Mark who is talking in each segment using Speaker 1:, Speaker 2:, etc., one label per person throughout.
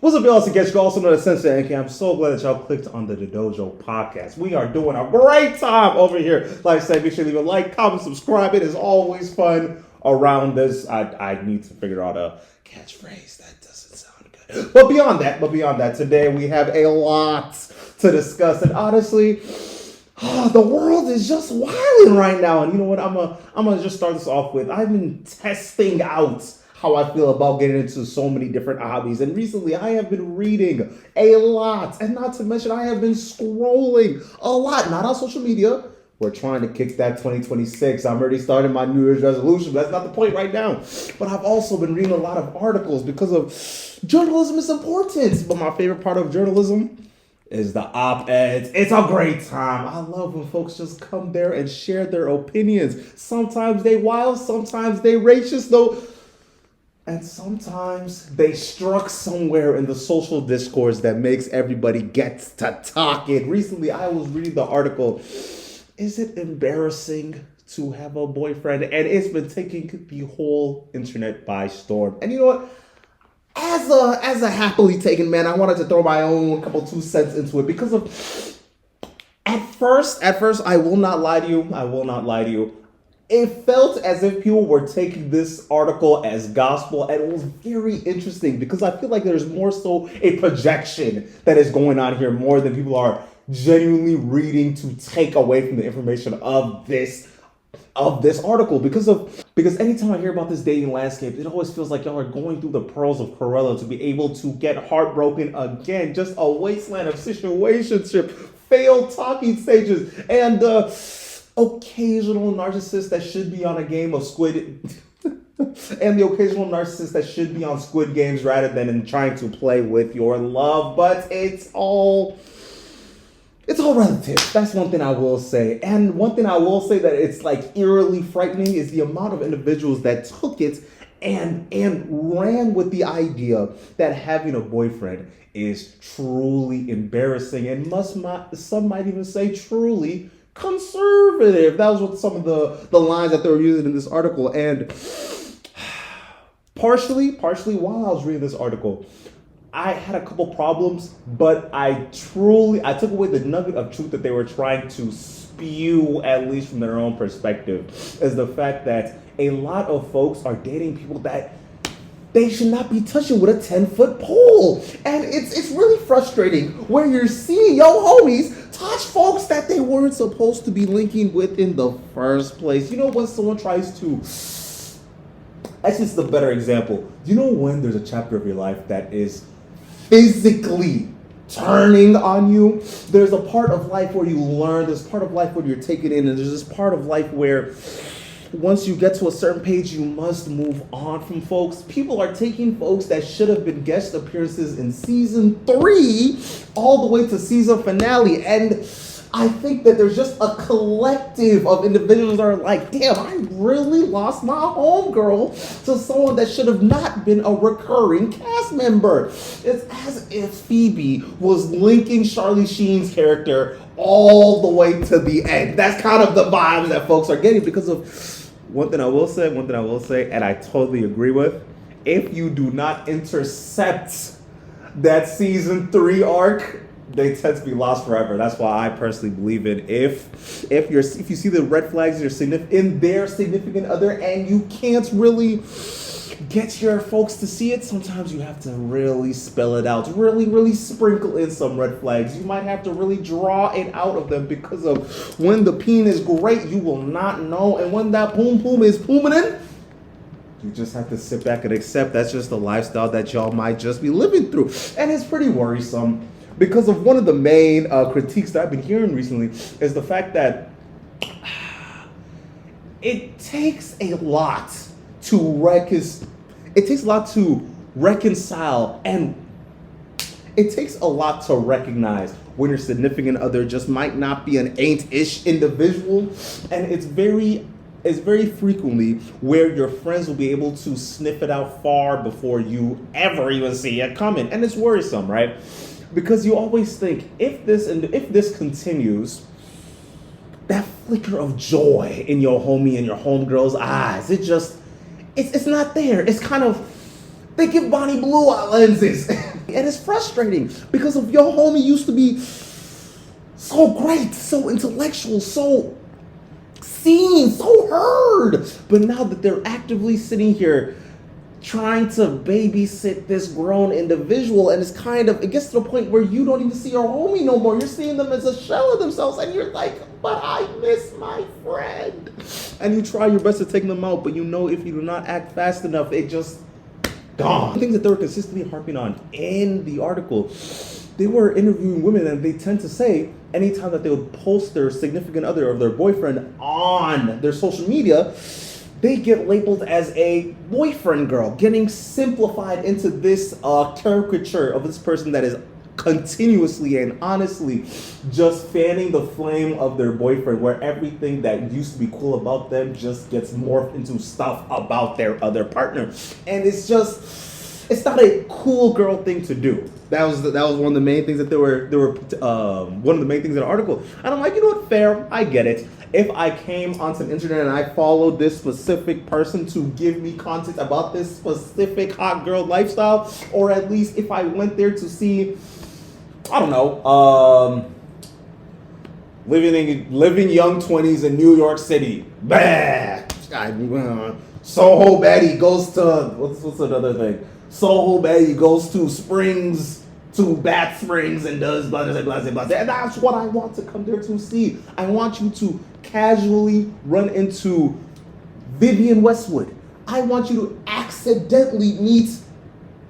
Speaker 1: What's up, y'all? It's against you also know the Sensei and I'm so glad that y'all clicked on the DaDojo podcast. We are doing a great time over here. Like I said, make sure to leave a like, comment, subscribe. It is always fun around this. I need to figure out a catchphrase that doesn't sound good. But beyond that, today we have a lot to discuss. And honestly, the world is just wilding right now. And you know what? I'm gonna just start this off with I've been testing out how I feel about getting into so many different hobbies. And recently I have been reading a lot. And not to mention, I have been scrolling a lot. Not on social media. We're trying to kick that 2026. I'm already starting my New Year's resolution. But that's not the point right now. But I've also been reading a lot of articles because of journalism is important. But my favorite part of journalism is the op-eds. It's a great time. I love when folks just come there and share their opinions. Sometimes they wild, sometimes they racist, though. And sometimes they struck somewhere in the social discourse that makes everybody get to talking. Recently, I was reading the article, is it embarrassing to have a boyfriend? And it's been taking the whole internet by storm. And you know what? As a happily taken man, I wanted to throw my own couple 2 cents into it because of at first, I will not lie to you. It felt as if people were taking this article as gospel, and it was very interesting because I feel like there's more so a projection that is going on here more than people are genuinely reading to take away from the information of this article because anytime I hear about this dating landscape, it always feels like y'all are going through the pearls of Corella to be able to get heartbroken again. Just a wasteland of situationship, failed talking stages, and occasional narcissist that should be on a game of Squid and the occasional narcissist that should be on Squid Games rather than in trying to play with your love. But it's all relative. That's one thing I will say. And one thing I will say that it's like eerily frightening is the amount of individuals that took it and ran with the idea that having a boyfriend is truly embarrassing and some might even say truly conservative. That was what some of the lines that they were using in this article. And partially while I was reading this article, I had a couple problems, but I took away the nugget of truth that they were trying to spew, at least from their own perspective, is the fact that a lot of folks are dating people that they should not be touching with a 10-foot pole. And it's really frustrating where you're seeing your homies touch folks that they weren't supposed to be linking with in the first place. You know when someone tries to... Actually, it's the better example. You know when there's a chapter of your life that is physically turning on you? There's a part of life where you learn, there's part of life where you're taken in, and there's this part of life where once you get to a certain page, you must move on from folks. People are taking folks that should have been guest appearances in season 3 all the way to season finale. And I think that there's just a collective of individuals that are like, damn, I really lost my homegirl to someone that should have not been a recurring cast member. It's as if Phoebe was linking Charlie Sheen's character all the way to the end. That's kind of the vibes that folks are getting because of one thing I will say, and I totally agree with, if you do not intercept that season 3 arc, they tend to be lost forever. That's why I personally believe in if you see the red flags in their significant other and you can't really get your folks to see it, sometimes you have to really spell it out, really sprinkle in some red flags. You might have to really draw it out of them because of when the peen is great, you will not know, and when that poom is pooming in, you just have to sit back and accept that's just the lifestyle that y'all might just be living through. And it's pretty worrisome because of one of the main critiques that I've been hearing recently is the fact that it takes a lot to reconcile, and it takes a lot to recognize when your significant other just might not be an ain't-ish individual, and it's very frequently where your friends will be able to sniff it out far before you ever even see it coming, and it's worrisome, right? Because you always think if this continues, that flicker of joy in your homie and your homegirl's eyes, it's not there. It's kind of, they give Bonnie blue lenses. And it's frustrating because of your homie used to be so great, so intellectual, so seen, so heard. But now that they're actively sitting here trying to babysit this grown individual, and it gets to the point where you don't even see your homie no more. You're seeing them as a shell of themselves, and you're like, but I miss my friend. And you try your best to take them out, but you know if you do not act fast enough, it just gone. The things that they were consistently harping on in the article, they were interviewing women, and they tend to say anytime that they would post their significant other or their boyfriend on their social media, they get labeled as a boyfriend girl, getting simplified into this caricature of this person that is continuously and honestly just fanning the flame of their boyfriend, where everything that used to be cool about them just gets morphed into stuff about their other partner. And it's not a cool girl thing to do. That was one of the main things that they were one of the main things in the article. And I'm like, you know what, fair, I get it. If I came onto the internet and I followed this specific person to give me content about this specific hot girl lifestyle, or at least if I went there to see, I don't know, living young 20s in New York City. Bah! Soho Betty goes to, what's another thing? Soho Betty goes to Bat Springs and does blah, blah, blah, blah, blah. And that's what I want to come there to see. I want you to casually run into Vivian Westwood. I want you to accidentally meet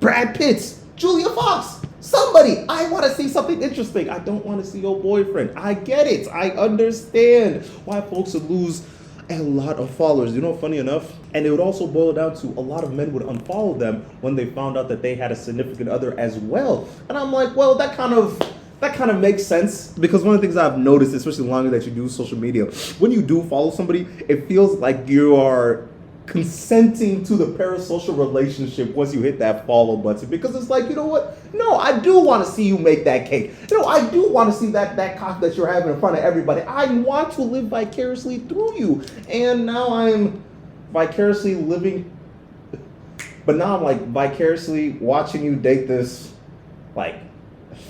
Speaker 1: Brad Pitt, Julia Fox, somebody. I want to see something interesting. I don't want to see your boyfriend. I get it. I understand why folks would lose a lot of followers. You know, funny enough, and it would also boil down to a lot of men would unfollow them when they found out that they had a significant other as well. And I'm like, well, that kind of makes sense, because one of the things I've noticed, especially the longer that you do social media, when you do follow somebody, it feels like you are consenting to the parasocial relationship once you hit that follow button, because it's like, you know what? No, I do want to see you make that cake. You know, I do want to see that cock that you're having in front of everybody. I want to live vicariously through you. And now I'm vicariously living, but now I'm like vicariously watching you date this like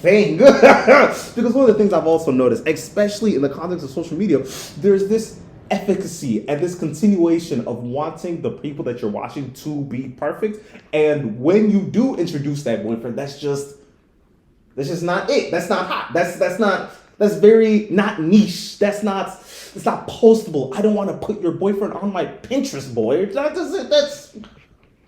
Speaker 1: thing. Because one of the things I've also noticed, especially in the context of social media, there's this efficacy and this continuation of wanting the people that you're watching to be perfect. And when you do introduce that boyfriend, that's just not it. That's not hot. That's very not niche. It's not postable. I don't want to put your boyfriend on my Pinterest board.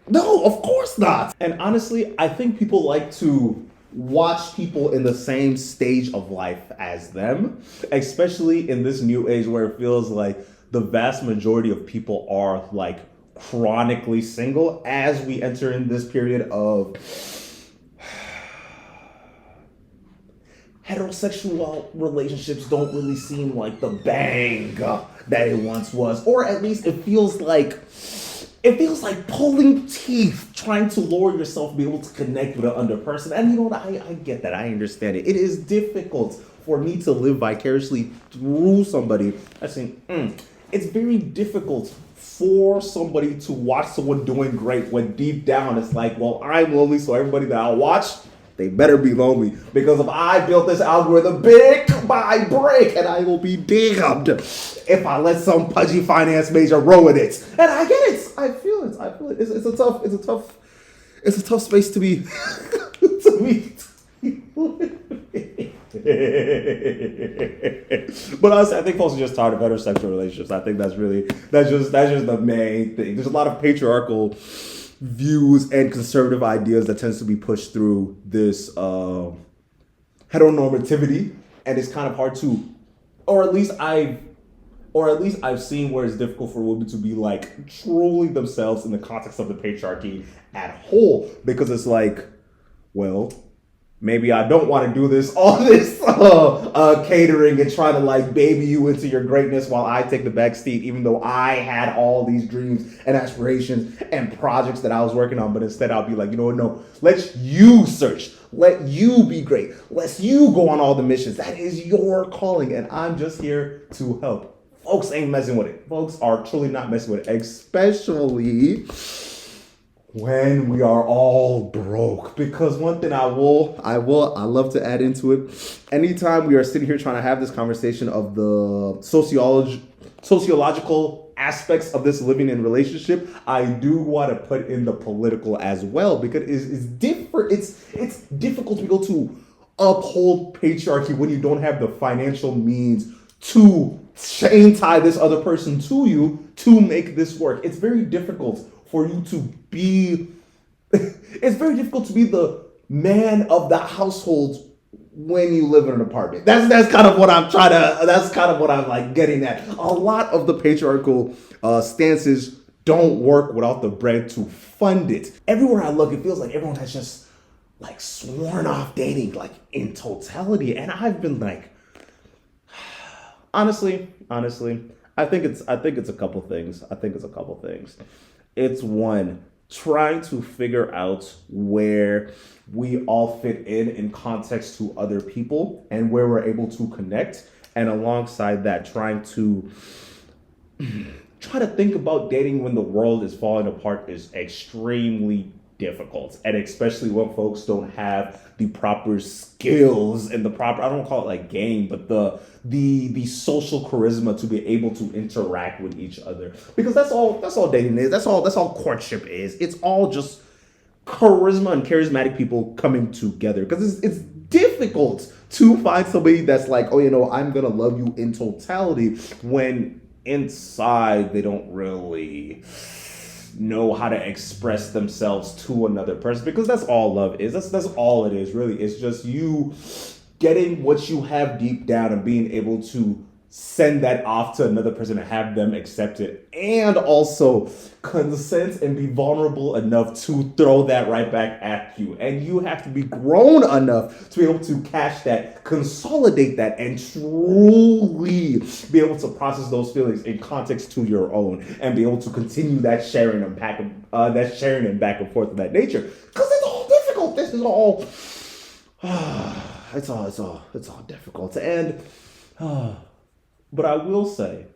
Speaker 1: No, of course not. And honestly, I think people like to watch people in the same stage of life as them, especially in this new age where it feels like the vast majority of people are like chronically single as we enter in this period of heterosexual relationships don't really seem like the bang that it once was, or at least it feels like pulling teeth trying to lower yourself to be able to connect with another person. And you know what? I get that. I understand it. It is difficult for me to live vicariously through somebody. I think it's very difficult for somebody to watch someone doing great when deep down it's like, well, I'm lonely, so everybody that I watch, they better be lonely, because if I built this algorithm brick by brick, and I will be damned if I let some pudgy finance major roll with it. And I get it. I feel it. It's a tough space to be to be. But honestly, I think folks are just tired of heterosexual relationships. I think that's just the main thing. There's a lot of patriarchal views and conservative ideas that tends to be pushed through this heteronormativity, and it's kind of hard to, or at least I've seen where it's difficult for women to be like truly themselves in the context of the patriarchy at whole, because it's like, well, maybe I don't want to do all this catering and try to like baby you into your greatness while I take the back seat, even though I had all these dreams and aspirations and projects that I was working on. But instead I'll be like, you know what, no, let you search. Let you be great. Let you go on all the missions. That is your calling, and I'm just here to help. Folks ain't messing with it. Folks are truly not messing with it, especially when we are all broke. Because one thing I love to add into it. Anytime we are sitting here trying to have this conversation of the sociological aspects of this living in relationship, I do want to put in the political as well, because it's different. It's difficult to be able to uphold patriarchy when you don't have the financial means to chain tie this other person to you to make this work. It's very difficult for you to be it's very difficult to be the man of the household when you live in an apartment. That's kind of what I'm trying to that's kind of what I'm like getting at. A lot of the patriarchal stances don't work without the bread to fund it. Everywhere I look, it feels like everyone has just like sworn off dating like in totality, and I've been like, honestly, I think it's a couple things. It's one, trying to figure out where we all fit in context to other people and where we're able to connect, and alongside that, trying to think about dating when the world is falling apart is extremely difficult, and especially when folks don't have the proper skills and the proper, I don't call it like game, but the social charisma to be able to interact with each other, because that's all dating is. That's all courtship is. It's all just charisma and charismatic people coming together, because it's difficult to find somebody that's like, oh, I'm gonna love you in totality, when inside they don't really know how to express themselves to another person, because that's all love is. That's all it is, really. It's just you getting what you have deep down and being able to send that off to another person and have them accept it, and also consent and be vulnerable enough to throw that right back at you. And you have to be grown enough to be able to catch that, consolidate that, and truly be able to process those feelings in context to your own, and be able to continue that sharing and back and forth of that nature. Because it's all difficult. This is all it's all difficult. And but I will say,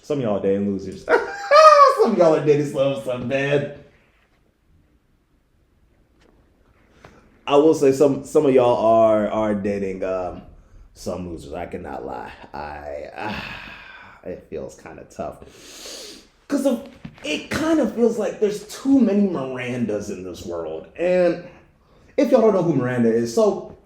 Speaker 1: some of y'all are dating losers. Some of y'all are dating slow, some bad. I will say some of y'all are dating some losers. I cannot lie. It feels kind of tough, because it kind of feels like there's too many Mirandas in this world. And if y'all don't know who Miranda is, so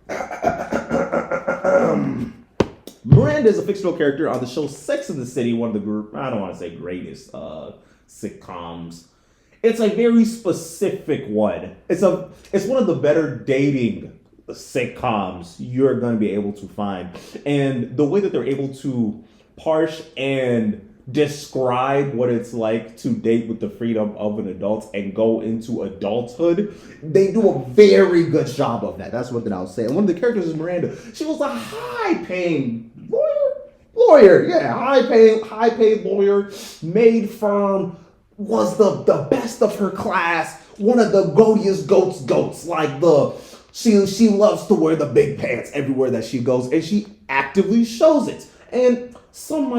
Speaker 1: Miranda is a fictional character on the show Sex and the City, one of the group, I don't want to say greatest sitcoms. It's a very specific one. It's one of the better dating sitcoms you're going to be able to find. And the way that they're able to parse and describe what it's like to date with the freedom of an adult and go into adulthood, they do a very good job of that. That's one thing I'll say. And one of the characters is Miranda. She was a high-paying lawyer. Yeah, high-paid lawyer, made firm, was the best of her class, one of the goatiest goats. Like she loves to wear the big pants everywhere that she goes, and she actively shows it. And some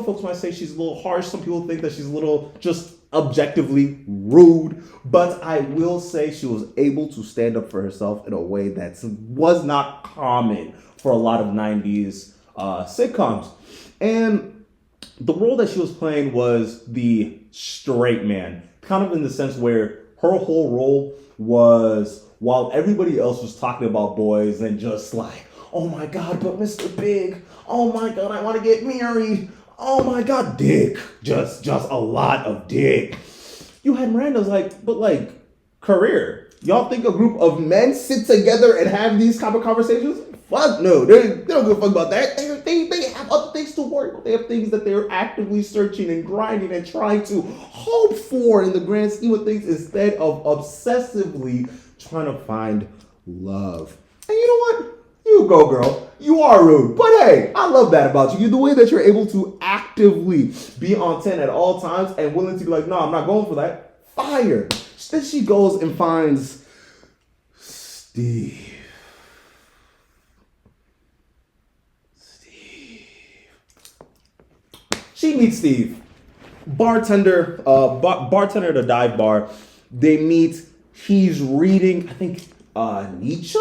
Speaker 1: folks might say she's a little harsh. Some people think that she's a little just objectively rude. But I will say she was able to stand up for herself in a way that was not common for a lot of 90s sitcoms. And the role that she was playing was the straight man, kind of in the sense where her whole role was, while everybody else was talking about boys and just like, oh my God, but Mr. Big, oh my God, I want to get married, oh my God, dick, just a lot of dick. You had Miranda's like, but like, career. Y'all think a group of men sit together and have these type of conversations? Fuck no, they don't give a fuck about that. They have other things to worry about. They have things that they're actively searching and grinding and trying to hope for in the grand scheme of things, instead of obsessively trying to find love. And you know what? You go, girl. You are rude. But hey, I love that about you. The way that you're able to actively be on 10 at all times and willing to be like, no, I'm not going for that. Fire. Then she goes and finds Steve. she meets Steve, bartender at a dive bar. They meet. He's reading, I think, Nietzsche.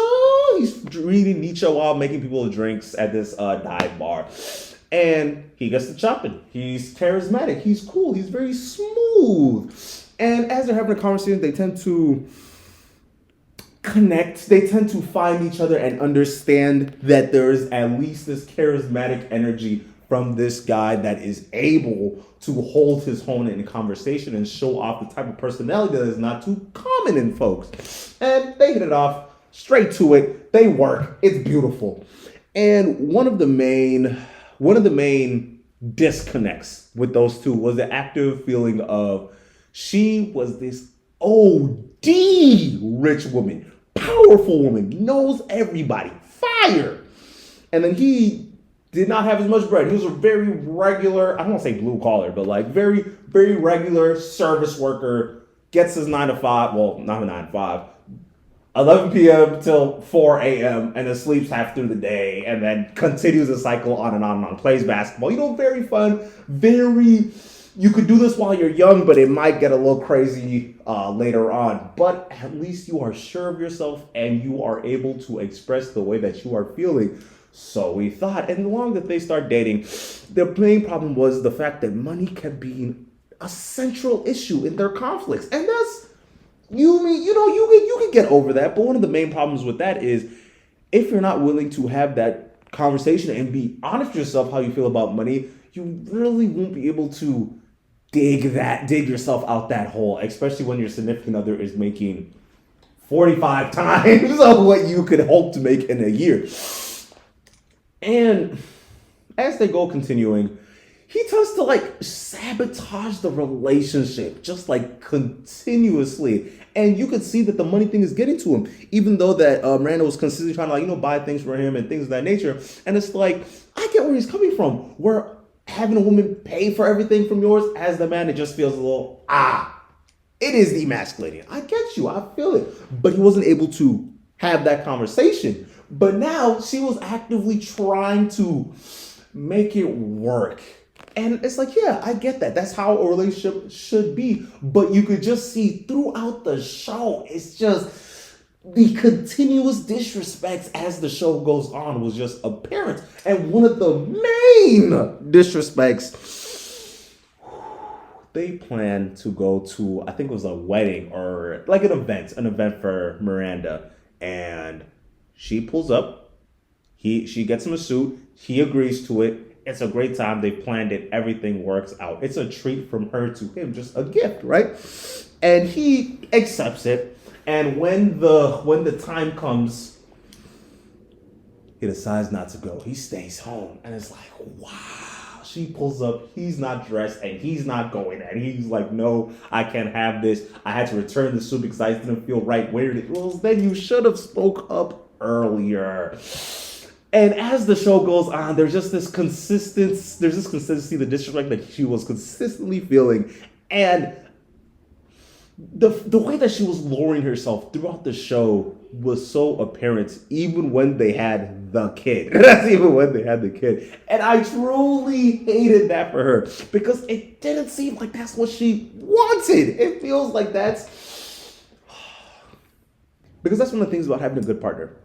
Speaker 1: He's reading Nietzsche while making people drinks at this dive bar, and he gets to chopping. He's charismatic. He's cool. He's very smooth. And as they're having a conversation, they tend to connect. They tend to find each other and understand that there is at least this charismatic energy from this guy that is able to hold his own in conversation and show off the type of personality that is not too common in folks. And they hit it off, straight to it. They work. It's beautiful. And one of the main disconnects with those two was the active feeling of she was this OD rich woman, powerful woman, knows everybody, fire. And then he did not have as much bread. He was a very regular, I don't want to say blue collar, but like very, very regular service worker, gets his 9 to 5, well, not a 9 to 5, 11 p.m. till 4 a.m. and then sleeps half through the day and then continues the cycle on and on and on, plays basketball. You know, very fun, you could do this while you're young, but it might get a little crazy later on. But at least you are sure of yourself and you are able to express the way that you are feeling. So we thought, and long that they start dating, the main problem was the fact that money kept being a central issue in their conflicts. And that's, you can get over that. But one of the main problems with that is if you're not willing to have that conversation and be honest with yourself how you feel about money, you really won't be able to dig yourself out that hole, especially when your significant other is making 45 times of what you could hope to make in a year. And as they go continuing, he tends to like sabotage the relationship just like continuously. And you could see that the money thing is getting to him, even though that Miranda was consistently trying to buy things for him and things of that nature. And it's like, I get where he's coming from, where having a woman pay for everything from yours, as the man, it just feels a little, it is demasculating. I get you, I feel it. But he wasn't able to have that conversation. But now she was actively trying to make it work. And it's like, yeah, I get that. That's how a relationship should be. But you could just see throughout the show, it's just the continuous disrespects as the show goes on was just apparent. And one of the main disrespects, they planned to go to, I think it was a wedding or like an event for Miranda. And she pulls up, she gets him a suit, he agrees to it. It's a great time. They planned it. Everything works out. It's a treat from her to him, just a gift, right? And he accepts it. And when the time comes, he decides not to go. He stays home. And it's like, wow. She pulls up. He's not dressed and he's not going. And he's like, no, I can't have this. I had to return the suit because I didn't feel right wearing it. Well, then you should have spoke up earlier. And as the show goes on, there's this consistency, the disrespect that she was consistently feeling. And the way that she was lowering herself throughout the show was so apparent, even when they had the kid. That's even when they had the kid. And I truly hated that for her because it didn't seem like that's what she wanted. It feels like that's... Because that's one of the things about having a good partner.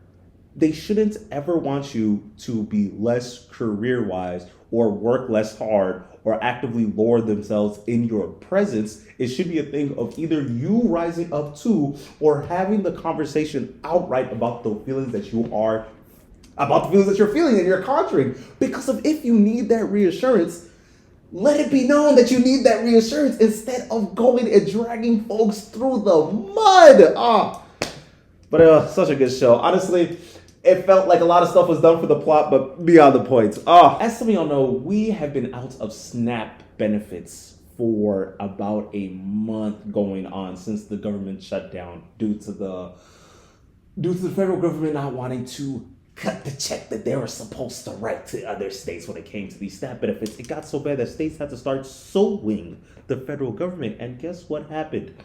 Speaker 1: They shouldn't ever want you to be less career-wise or work less hard or actively lower themselves in your presence. It should be a thing of either you rising up to or having the conversation outright about the feelings that you're feeling and you're conjuring. Because if you need that reassurance, let it be known that you need that reassurance instead of going and dragging folks through the mud. But such a good show. Honestly, it felt like a lot of stuff was done for the plot, but beyond the point. As some of y'all know, we have been out of SNAP benefits for about a month going on since the government shut down due to the federal government not wanting to cut the check that they were supposed to write to other states when it came to these SNAP benefits. It got so bad that states had to start suing the federal government. And guess what happened?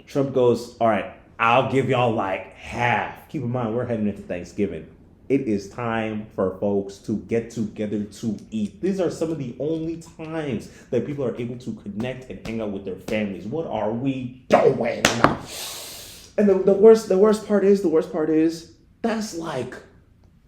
Speaker 1: Trump goes, all right, I'll give y'all like half. Keep in mind, we're heading into Thanksgiving. it is time for folks to get together to eat. These are some of the only times that people are able to connect and hang out with their families. What are we doing? And the worst part is that's like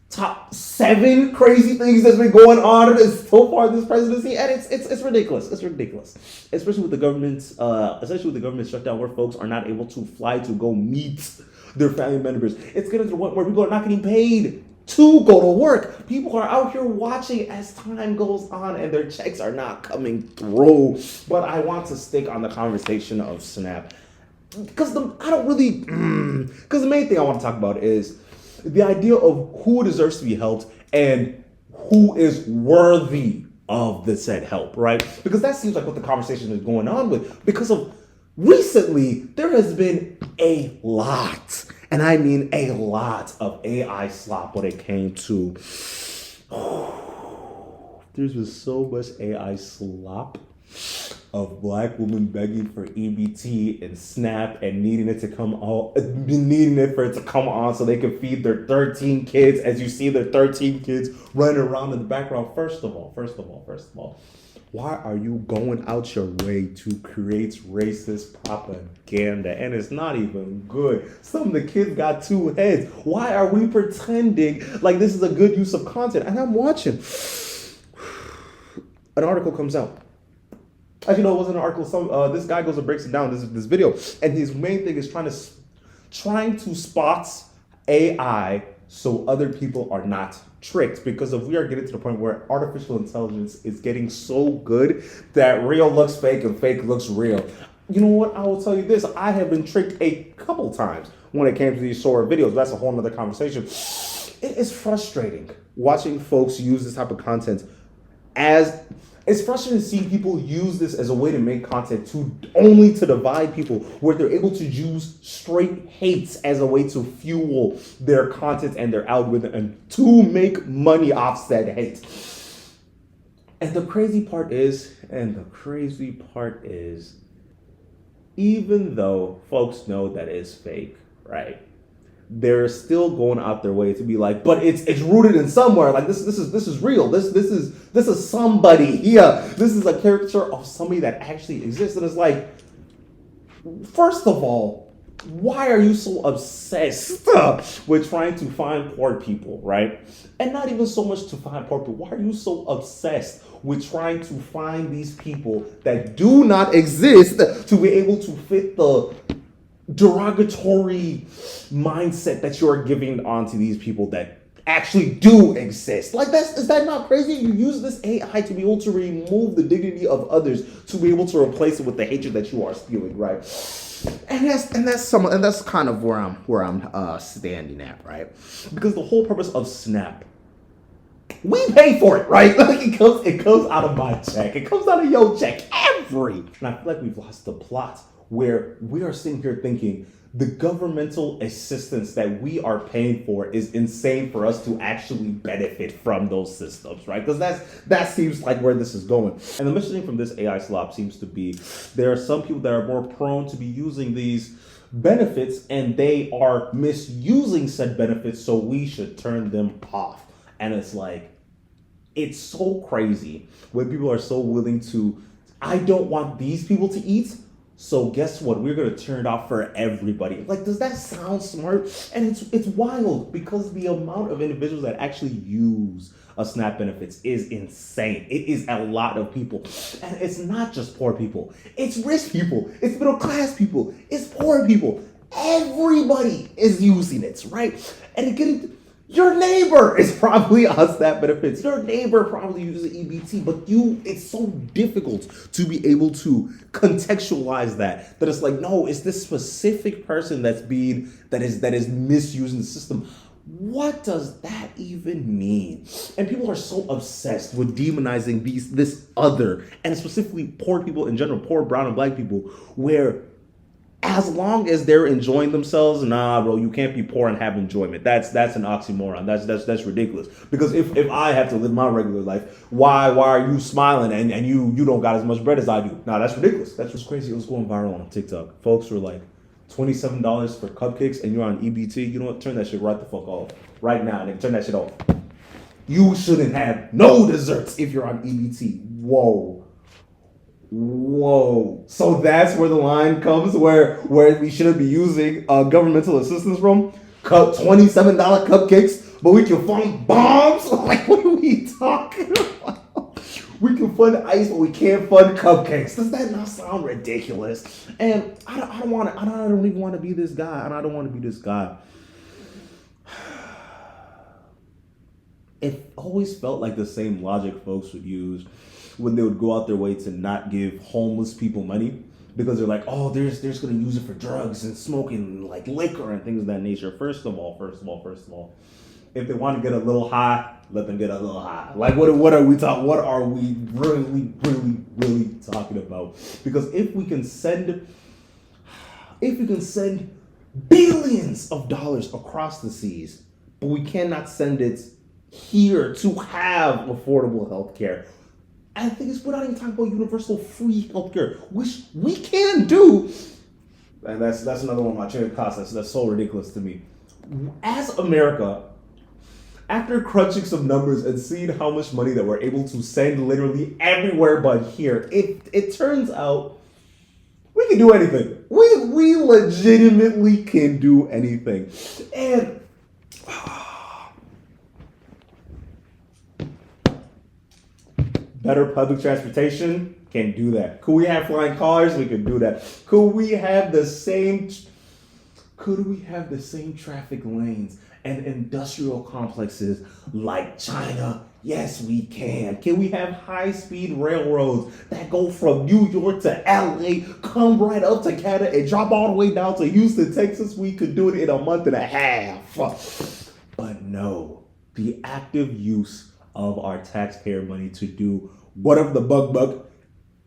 Speaker 1: top 7 crazy things that's been going on so far this presidency, and it's ridiculous. It's ridiculous, especially with the government shutdown, where folks are not able to fly to go meet their family members. It's getting to the point where people are not getting paid to go to work. People are out here watching as time goes on, and their checks are not coming through. But I want to stick on the conversation of SNAP because the main thing I want to talk about is the idea of who deserves to be helped and who is worthy of the said help, right? Because that seems like what the conversation is going on with. Because of recently, there has been a lot, and I mean a lot, of AI slop when it came to. There's been so much AI slop of Black women begging for EBT and SNAP and needing it for it to come on so they can feed their 13 kids. As you see their 13 kids running around in the background. First of all, why are you going out your way to create racist propaganda? And it's not even good. Some of the kids got 2 heads. Why are we pretending like this is a good use of content? And I'm watching. An article comes out. As you know, it wasn't an article. This guy goes and breaks it down. This video, and his main thing is trying to spot AI so other people are not tricked. Because if we are getting to the point where artificial intelligence is getting so good that real looks fake and fake looks real. You know what? I will tell you this. I have been tricked a couple times when it came to these short videos. That's a whole other conversation. It is frustrating watching folks use this type of content it's frustrating to see people use this as a way to make content only to divide people, where they're able to use straight hates as a way to fuel their content and their algorithm and to make money off said hate. And the crazy part is, even though folks know that it's fake, right? They're still going out their way to be like, but it's rooted in somewhere. Like this is real. This is somebody. Yeah, this is a caricature of somebody that actually exists. And it's like, first of all, why are you so obsessed with trying to find poor people, right? And not even so much to find poor people. Why are you so obsessed with trying to find these people that do not exist to be able to fit the derogatory mindset that you're giving onto these people that actually do exist? Like, is that not crazy? You use this AI to be able to remove the dignity of others, to be able to replace it with the hatred that you are spewing, right? And that's kind of where I'm standing at, right? Because the whole purpose of SNAP, we pay for it, right? Like it comes out of my check. It comes out of your check and I feel like we've lost the plot, where we are sitting here thinking the governmental assistance that we are paying for is insane for us to actually benefit from those systems, right? Because that seems like where this is going. And the messaging from this AI slop seems to be, there are some people that are more prone to be using these benefits and they are misusing said benefits, so we should turn them off. And it's like, it's so crazy when people are so willing to, I don't want these people to eat, so guess what? We're going to turn it off for everybody. Like, does that sound smart? And it's wild, because the amount of individuals that actually use a SNAP benefits is insane. It is a lot of people. And it's not just poor people. It's rich people. It's middle class people. It's poor people. Everybody is using it, right? And your neighbor is probably on SNAP benefits. Your neighbor probably uses EBT, but it's so difficult to be able to contextualize that it's like, no, it's this specific person that is misusing the system. What does that even mean? And people are so obsessed with demonizing this other, and specifically poor people in general, poor brown and black people, where as long as they're enjoying themselves, nah, bro, you can't be poor and have enjoyment. That's an oxymoron. That's ridiculous. Because if I have to live my regular life, why are you smiling and you don't got as much bread as I do? Nah, that's ridiculous. That's what's crazy. It was going viral on TikTok. Folks were like, $27 for cupcakes and you're on EBT, you know what? Turn that shit right the fuck off. Right now, nigga. Turn that shit off. You shouldn't have no desserts if you're on EBT. Whoa. So that's where the line comes where we shouldn't be using governmental assistance from. $27 cupcakes, but we can fund bombs? Like, what are we talking about? We can fund ice, but we can't fund cupcakes. Does that not sound ridiculous? And I don't even want to be this guy. And I don't want to be this guy. It always felt like the same logic folks would use when they would go out their way to not give homeless people money, because they're like, oh, they're just gonna use it for drugs and smoking, like liquor and things of that nature. First of all, if they want to get a little high, let them get a little high. Like, what are we talking? What are we really talking about? Because if we can send billions of dollars across the seas, but we cannot send it here to have affordable health care. I think we're not even talking about universal free healthcare, which we can do. And that's another one of my chain of costs. That's so ridiculous to me. As America, after crunching some numbers and seeing how much money that we're able to send literally everywhere but here, it turns out we can do anything. We legitimately can do anything. And better public transportation, can do that. Could we have flying cars? We could do that. Could we have the same traffic lanes and industrial complexes like China? Yes, we can. Can we have high-speed railroads that go from New York to LA, come right up to Canada, and drop all the way down to Houston, Texas? We could do it in a month and a half. But no, the active use of our taxpayer money to do whatever the buck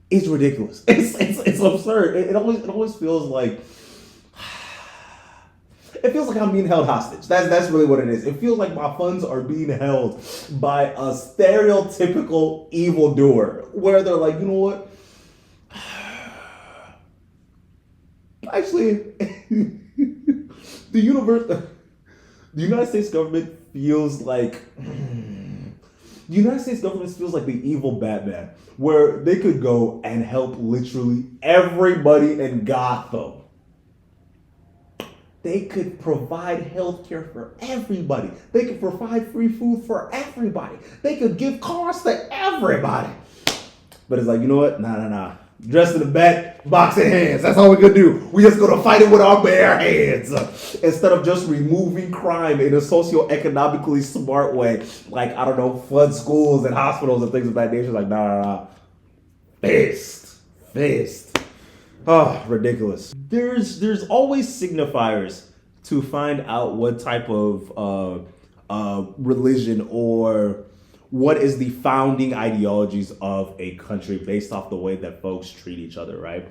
Speaker 1: is ridiculous. It's absurd. It always feels like I'm being held hostage. That's really what it is. It feels like my funds are being held by a stereotypical evildoer, where they're like, you know what? Actually, the United States government feels like the evil Batman, where they could go and help literally everybody in Gotham. They could provide health care for everybody. They could provide free food for everybody. They could give cars to everybody. But it's like, you know what? Nah. Dressed in the bat, boxing hands. That's all we could do. We just gonna fight it with our bare hands. Instead of just removing crime in a socio-economically smart way. Like, I don't know, flood schools and hospitals and things of that nature. Like, nah. Fist. Oh, ridiculous. There's always signifiers to find out what type of religion or what is the founding ideologies of a country based off the way that folks treat each other, right?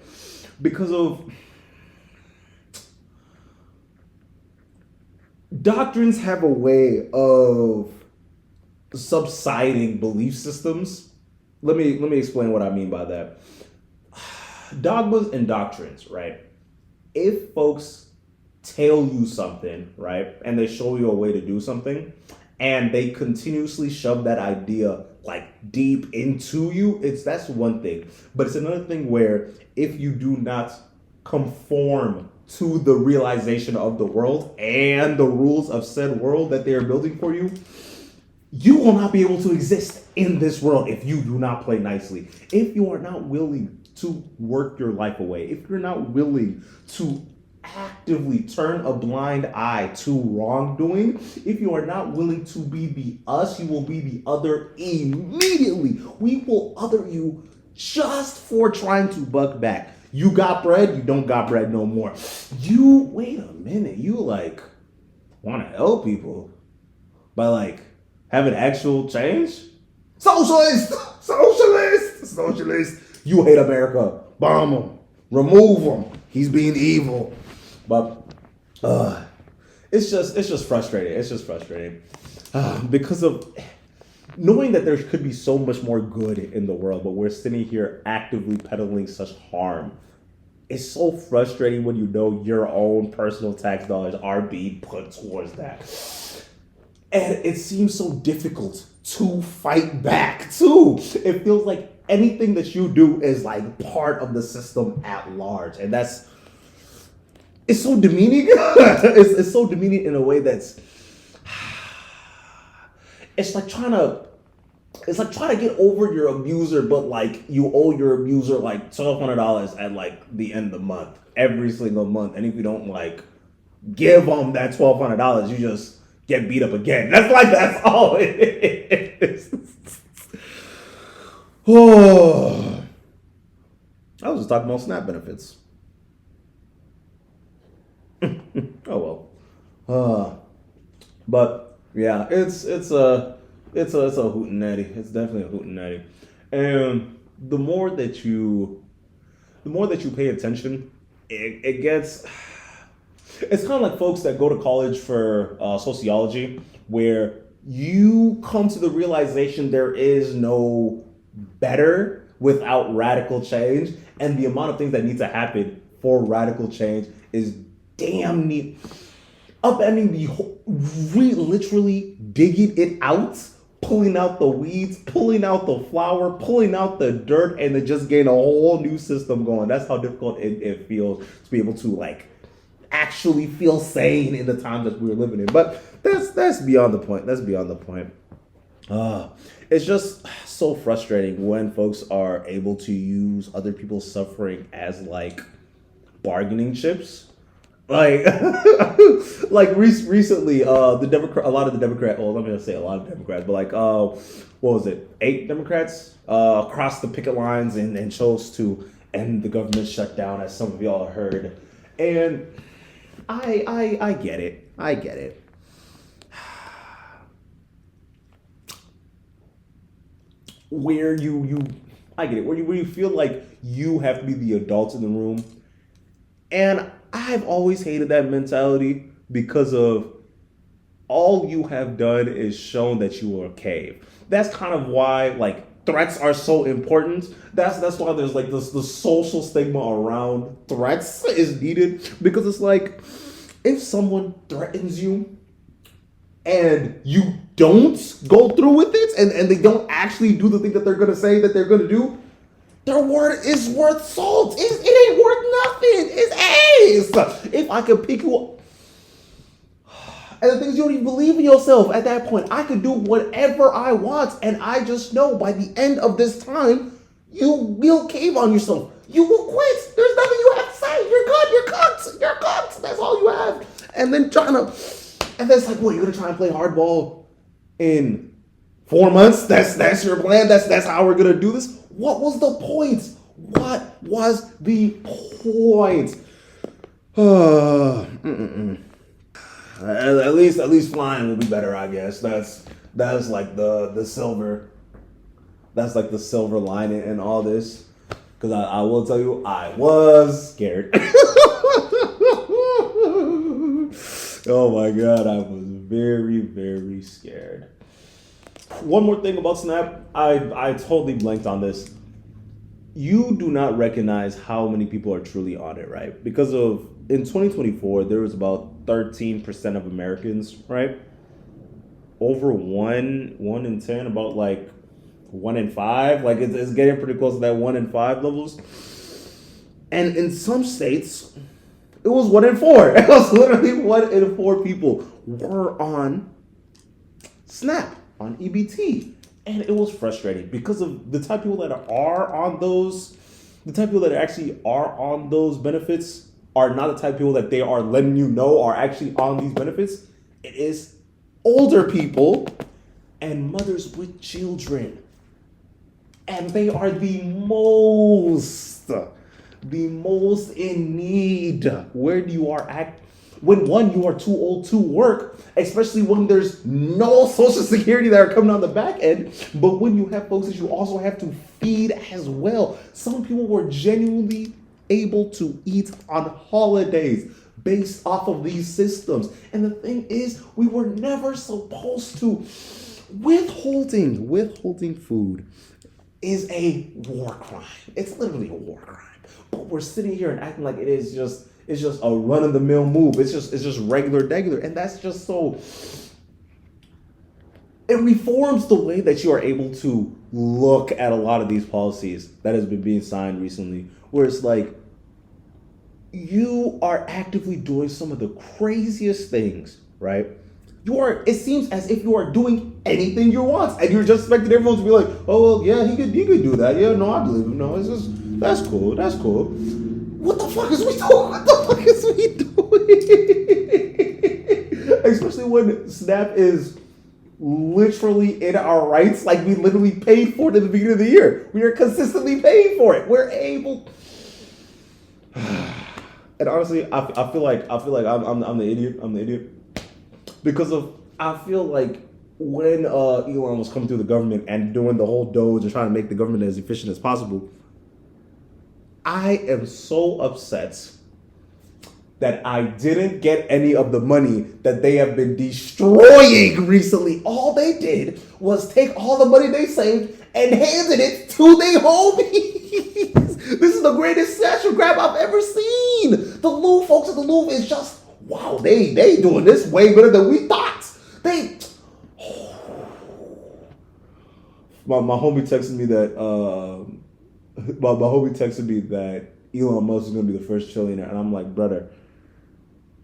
Speaker 1: Because of doctrines have a way of subsiding belief systems. Let me explain what I mean by that. Dogmas and doctrines, right? If folks tell you something, right, and they show you a way to do something, and they continuously shove that idea like deep into you, that's one thing. But it's another thing where if you do not conform to the realization of the world and the rules of said world that they are building for you, you will not be able to exist in this world if you do not play nicely. If you are not willing to work your life away, if you're not willing to actively turn a blind eye to wrongdoing, if you are not willing to be the us, you will be the other immediately. We will other you just for trying to buck back. You got bread, you don't got bread no more. You, wait a minute, you like want to help people by like having actual change? Socialist! You hate America. Bomb him. Remove him. He's being evil. But it's just frustrating. It's just frustrating because of knowing that there could be so much more good in the world, but we're sitting here actively peddling such harm. it's so frustrating when you know your own personal tax dollars are being put towards that. And it seems so difficult to fight back, too. It feels like anything that you do is like part of the system at large. And it's so demeaning. It's so demeaning in a way that's, it's like trying to get over your abuser, but like you owe your abuser like $1,200 at like the end of the month, every single month. And if you don't like give them that $1,200, you just get beat up again. That's all it is. Oh, I was just talking about SNAP benefits. Oh well. But yeah, it's a hootenanny. It's definitely a hootenanny. And the more that you pay attention, it gets. It's kind of like folks that go to college for sociology, where you come to the realization there is no better without radical change, and the amount of things that need to happen for radical change is damn neat. Upending literally digging it out, pulling out the weeds, pulling out the flour, pulling out the dirt, and then just getting a whole new system going. That's how difficult it feels to be able to like actually feel sane in the times that we're living in. But that's beyond the point. That's beyond the point. It's just so frustrating when folks are able to use other people's suffering as like bargaining chips. Like, recently, a lot of the Democrats, well, let me just say a lot of Democrats, but like, what was it? 8 Democrats crossed the picket lines and chose to end the government shutdown, as some of y'all heard. And I get it. I get it. Where I get it. Where you feel like you have to be the adults in the room. And I've always hated that mentality because of all you have done is shown that you are a cave. That's kind of why like threats are so important. That's why there's like the social stigma around threats is needed, because it's like if someone threatens you and you don't go through with it and they don't actually do the thing that they're gonna say that they're gonna do, their word is worth salt. It ain't worth nothing. It's A's. If I could pick you up. And the thing is, you don't even believe in yourself at that point. I could do whatever I want, and I just know by the end of this time, you will cave on yourself. You will quit. There's nothing you have to say. You're good. You're cooked. You're cooked. That's all you have. And then and then it's like, what, you're gonna try and play hardball in 4 months? That's your plan? That's how we're gonna do this? What was the point? What was the point? At least flying will be better, I guess. That's like the silver. That's like the silver lining in all this. Because I will tell you, I was scared. Oh my God, I was very, very scared. One more thing about Snap, I totally blanked on this. You do not recognize how many people are truly on it, right? Because in 2024, there was about 13% of Americans, right? Over 1 in 10, about like 1 in 5. Like it's getting pretty close to that 1 in 5 levels. And in some states, it was 1 in 4. It was literally 1 in 4 people were on Snap, on EBT. And it was frustrating because of the type of people that are on those, the type of people that actually are on those benefits are not the type of people that they are letting you know are actually on these benefits. It is older people and mothers with children. And they are the most in need. When you are when you are too old to work, especially when there's no social security that are coming on the back end, but when you have folks that you also have to feed as well. Some people were genuinely able to eat on holidays based off of these systems. And the thing is, we were never supposed to. Withholding food is a war crime. It's literally a war crime. But we're sitting here and acting like it's just a run of the mill move. It's just regular, and that's just so. It reforms the way that you are able to look at a lot of these policies that has been being signed recently, where it's like you are actively doing some of the craziest things, right? It seems as if you are doing anything you want, and you're just expecting everyone to be like, oh well, yeah, he could do that. Yeah, no, I believe him. No, it's just that's cool. What the fuck is we doing? Especially when Snap is literally in our rights, like we literally paid for it at the beginning of the year. We are consistently paying for it. We're able. And honestly, I feel like I'm the idiot. I'm the idiot because I feel like when Elon was coming through the government and doing the whole Doge and trying to make the government as efficient as possible, I am so upset that I didn't get any of the money that they have been destroying recently. All they did was take all the money they saved and handed it to their homies. This is the greatest snatch and grab I've ever seen. The Louvre folks at the Louvre is just, wow, they doing this way better than we thought. My homie texted me that Elon Musk is gonna be the first trillionaire, and I'm like, brother,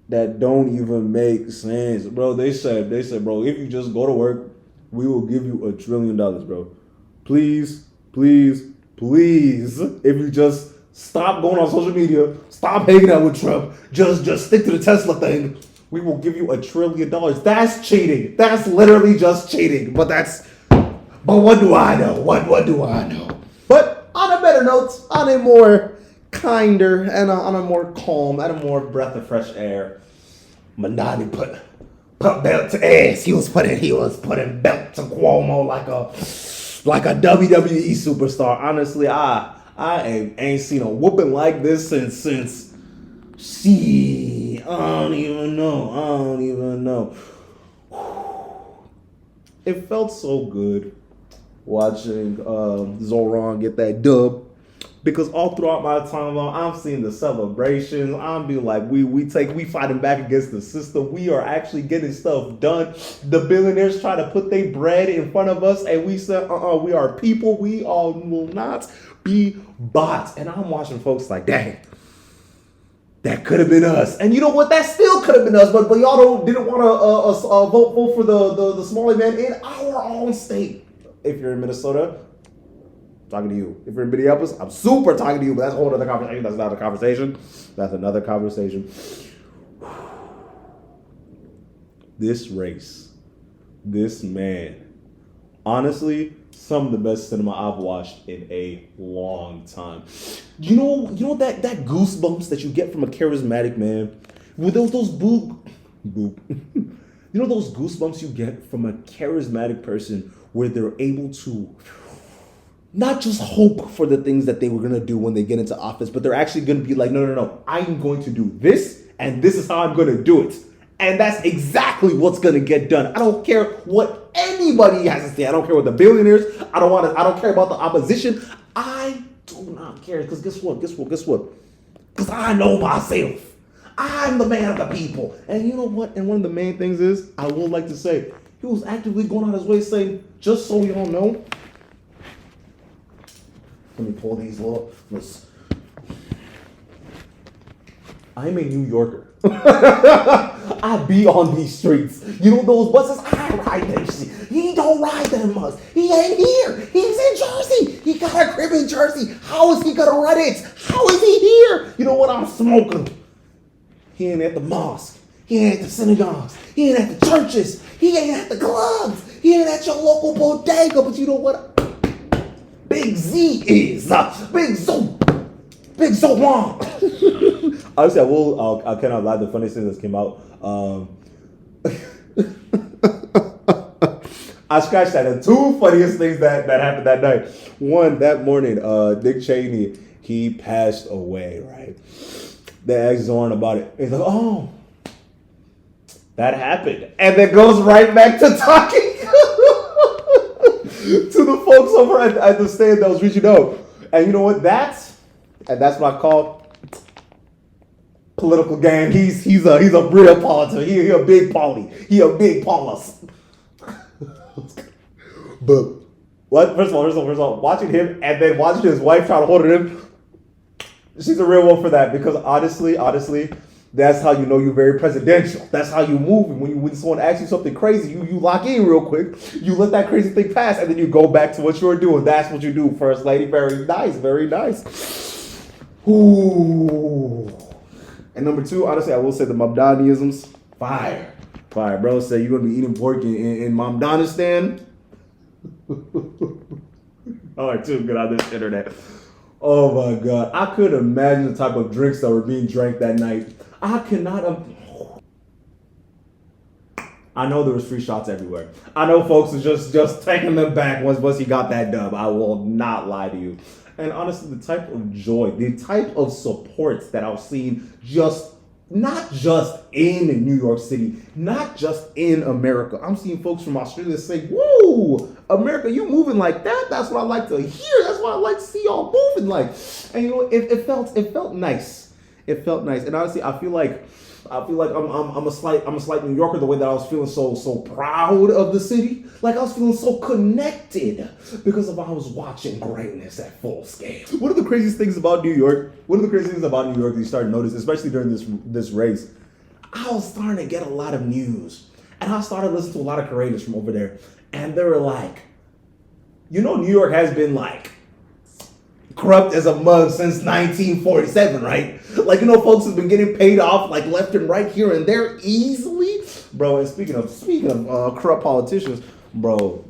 Speaker 1: that don't even make sense, bro. They said, bro, if you just go to work, we will give you $1 trillion, bro. Please. If you just stop going on social media, stop hanging out with Trump, just stick to the Tesla thing, we will give you $1 trillion. That's cheating. That's literally just cheating. But what do I know? What do I know? But on a better note, on a more kinder and on a more calm, and a more breath of fresh air, Manani put belt to ass. He was putting belt to Cuomo like a WWE superstar. Honestly, I ain't seen a whooping like this since I don't even know. It felt so good watching Zoran get that dub. Because all throughout my timeline, I'm seeing the celebrations. I'm being like, we fighting back against the system. We are actually getting stuff done. The billionaires try to put their bread in front of us, and we said, we are people. We all will not be bought. And I'm watching folks like, dang, that could have been us. And you know what? That still could have been us. But y'all didn't want to vote for the smaller man in our own state. If you're in Minnesota, talking to you. If you're in Minneapolis, I'm super talking to you, but that's a whole other conversation. That's not a conversation. That's another conversation. This race, this man, honestly, some of the best cinema I've watched in a long time. You know that goosebumps that you get from a charismatic man? With those boop. You know those goosebumps you get from a charismatic person where they're able to not just hope for the things that they were going to do when they get into office, but they're actually going to be like, no, I'm going to do this, and this is how I'm going to do it. And that's exactly what's going to get done. I don't care what anybody has to say. I don't care what the billionaires. I don't care about the opposition. I do not care. Because guess what? Because I know myself. I'm the man of the people. And you know what? And one of the main things is, I would like to say, he was actively going out his way saying, just so y'all know, let me pull these let's. I'm a New Yorker. I be on these streets. You know those buses? I ride them shit. He don't ride them much. He ain't here. He's in Jersey. He got a crib in Jersey. How is he gonna run it? How is he here? You know what? I'm smoking. He ain't at the mosque. He ain't at the synagogues. He ain't at the churches. He ain't at the clubs. He ain't at your local bodega. But you know what? Big Z is Big Zoran. Honestly, I cannot lie. The funniest thing that came out. I scratched that. The two funniest things that happened that night. One, that morning, Dick Cheney, he passed away. Right. They asked Zoran about it. He's like, "Oh, that happened," and then goes right back to talking to the folks over at the stand that was reaching out. And you know what? That And that's what I call political game. He's a real politician. He a big poly. He a big Paulus. But what? First of all, watching him and then watching his wife try to hold him, she's a real one for that. Because honestly, that's how you know you're very presidential. That's how you move. And when someone asks you something crazy, you lock in real quick. You let that crazy thing pass, and then you go back to what you were doing. That's what you do, First Lady. Very nice, very nice. Ooh. And number two, honestly, I will say the Mamdaniisms. Fire. Bro said you're gonna be eating pork in Mamdanistan. All right, too good on this internet. Oh my God. I couldn't imagine the type of drinks that were being drank that night. I cannot. I know there was free shots everywhere. I know folks are just taking them back once he got that dub. I will not lie to you. And honestly, the type of joy, the type of support that I've seen not just in New York City, not just in America. I'm seeing folks from Australia say, whoa, America, you moving like that? That's what I like to hear. That's what I like to see y'all moving like. And you know, it felt nice. It felt nice. And honestly, I feel like I'm a slight New Yorker the way that I was feeling so proud of the city. Like I was feeling so connected because of how I was watching greatness at full scale. One of the craziest things about New York that you start to notice, especially during this race, I was starting to get a lot of news. And I started listening to a lot of creators from over there. And they were like, you know, New York has been like corrupt as a mug since 1947, right? Like, you know, folks have been getting paid off like left and right here and there easily. Bro, and speaking of corrupt politicians, bro.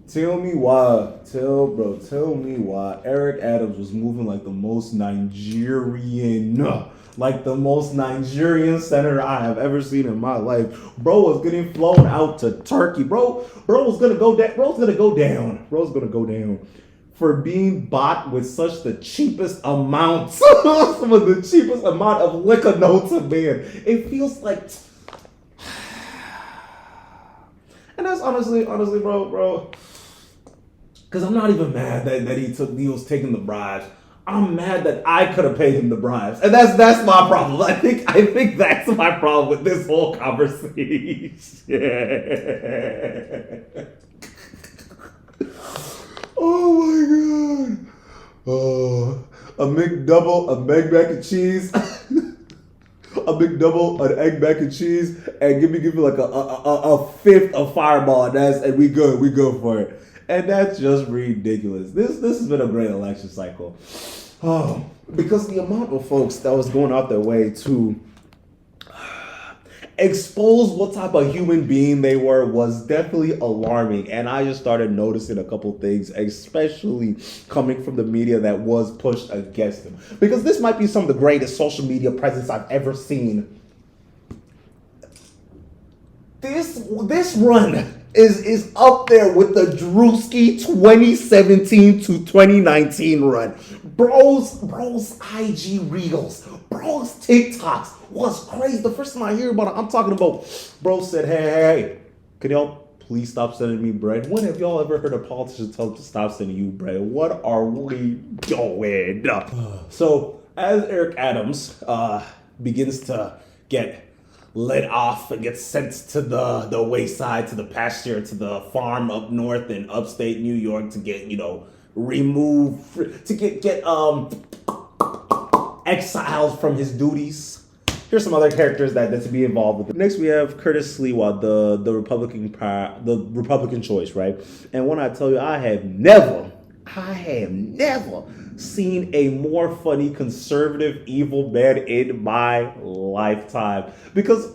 Speaker 1: Tell me why Eric Adams was moving like the most Nigerian senator I have ever seen in my life. Bro was getting flown out to Turkey. Bro was gonna go down for being bought with such the cheapest amount, some of the cheapest amount of liquor notes a man. It feels like, and that's honestly, bro. Because I'm not even mad that he was taking the bribes. I'm mad that I could have paid him the bribes, and that's my problem. I think that's my problem with this whole conversation. Oh my God! Oh, a McDouble, a egg mac and cheese, a McDouble, an egg mac and cheese, and give me like a fifth of Fireball, and we good for it. And that's just ridiculous. This has been a great election cycle. Oh, because the amount of folks that was going out their way to expose what type of human being they were was definitely alarming. And I just started noticing a couple things, especially coming from the media that was pushed against them. Because this might be some of the greatest social media presence I've ever seen. This run is up there with the Drewski 2017 to 2019 run. Bro's IG Reels, bro's TikToks was crazy. The first time I hear about it, I'm talking about, bro said, hey, can y'all please stop sending me bread? When have y'all ever heard a politician tell them to stop sending you bread? What are we doing? So as Eric Adams begins to get let off and gets sent to the wayside, to the pasture, to the farm up north in upstate New York to get, removed, to get exiled from his duties. Here's some other characters that to be involved with. Next, we have Curtis Sliwa, the Republican choice, right? And when I tell you, I have never seen a more funny conservative evil man in my lifetime. Because